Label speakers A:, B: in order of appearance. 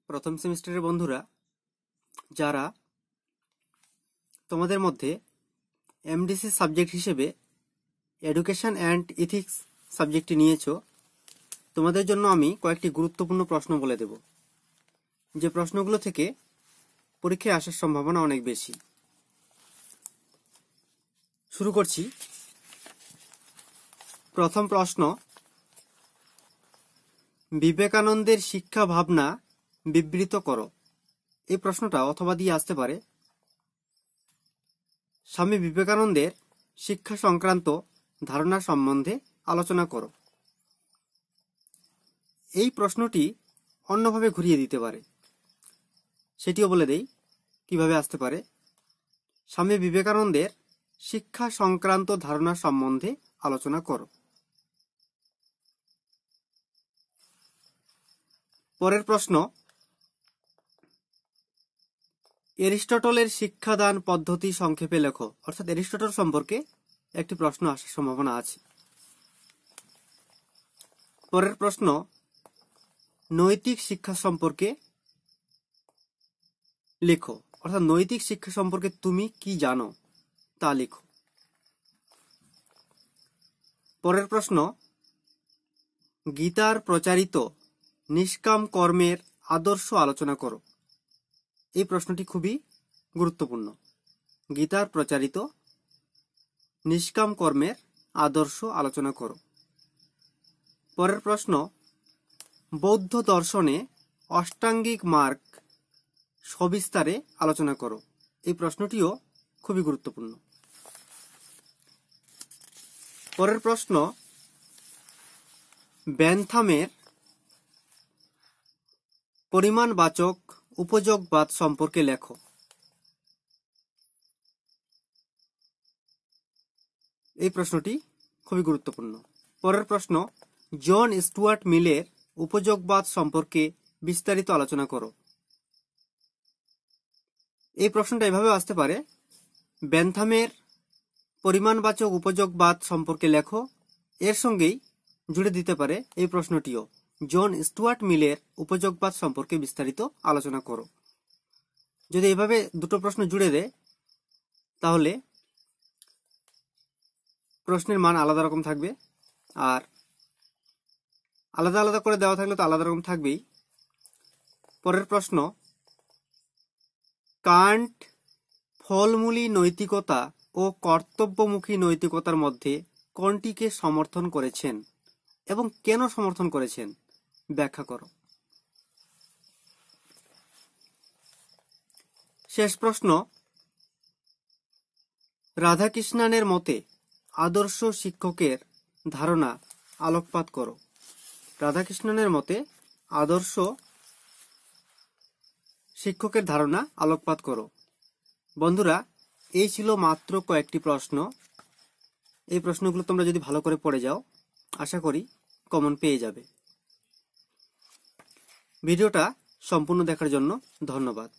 A: প্রথম সেমিস্টারের বন্ধুরা যারা তোমাদের মধ্যে এমডিসি সাবজেক্ট হিসেবে এডুকেশন অ্যান্ড ইথিক্স সাবজেক্টটি নিয়েছো, তোমাদের জন্য আমি কয়েকটি গুরুত্বপূর্ণ প্রশ্ন বলে দেব, যে প্রশ্নগুলো থেকে পরীক্ষায় আসার সম্ভাবনা অনেক বেশি। শুরু করছি। প্রথম প্রশ্ন, বিবেকানন্দের শিক্ষা ভাবনা বিবৃত করো। এই প্রশ্নটা অথবা দিয়ে আসতে পারে, স্বামী বিবেকানন্দের শিক্ষা সংক্রান্ত ধারণা সম্বন্ধে আলোচনা করো। এই প্রশ্নটি অন্যভাবে ঘুরিয়ে দিতে পারে, সেটিও বলে দেই কিভাবে আসতে পারে। স্বামী বিবেকানন্দের শিক্ষা সংক্রান্ত ধারণা সম্বন্ধে আলোচনা করো। পরের প্রশ্ন, এরিস্টটলের শিক্ষাদান পদ্ধতি সংক্ষেপে লেখো। অর্থাৎ এরিস্টটল সম্পর্কে একটি প্রশ্ন আসার সম্ভাবনা আছে। পরের প্রশ্ন, নৈতিক শিক্ষা সম্পর্কে লেখো। অর্থাৎ নৈতিক শিক্ষা সম্পর্কে তুমি কি জানো তা লেখো। পরের প্রশ্ন, গীতার প্রচারিত নিষ্কাম কর্মের আদর্শ আলোচনা করো। এই প্রশ্নটি খুবই গুরুত্বপূর্ণ। গীতার প্রচারিত নিষ্কাম কর্মের আদর্শ আলোচনা করো। পরের প্রশ্ন, বৌদ্ধ দর্শনে অষ্টাঙ্গিক মার্গ সবিস্তারে আলোচনা করো। এই প্রশ্নটিও খুবই গুরুত্বপূর্ণ। পরের প্রশ্ন, বেন্থামের পরিমাণবাচক উপযোগবাদ সম্পর্কে লেখো। এই প্রশ্নটি খুবই গুরুত্বপূর্ণ। পরের প্রশ্ন, জন স্টুয়ার্ট মিলের উপযোগবাদ সম্পর্কে বিস্তারিত আলোচনা করো। এই প্রশ্নটা এভাবে আসতে পারে, বেন্থামের পরিমাণবাচক উপযোগবাদ সম্পর্কে লেখো। এর সঙ্গেই জুড়ে দিতে পারে এই প্রশ্নটিও, জন স্টুয়ার্ট মিলের উপযোগবাদ সম্পর্কে বিস্তারিত আলোচনা করো। যদি এভাবে দুটো প্রশ্ন জুড়ে দেয় তাহলে প্রশ্নের মান আলাদা রকম থাকবে, আর আলাদা আলাদা করে দেওয়া থাকলে তো আলাদা রকম থাকবেই। পরের প্রশ্ন, কান্ট ফলমূলী নৈতিকতা ও কর্তব্যমুখী নৈতিকতার মধ্যে কোনটিকে সমর্থন করেছেন এবং কেন সমর্থন করেছেন ব্যাখ্যা করো। শেষ প্রশ্ন, রাধাকৃষ্ণনের মতে আদর্শ শিক্ষকের ধারণা আলোকপাত করো। রাধাকৃষ্ণনের মতে আদর্শ শিক্ষকের ধারণা আলোকপাত করো। বন্ধুরা, এই ছিল মাত্র কয়েকটি প্রশ্ন। এই প্রশ্নগুলো তোমরা যদি ভালো করে পড়ে যাও, আশা করি কমন পেয়ে যাবে। ভিডিওটা সম্পূর্ণ দেখার জন্য ধন্যবাদ।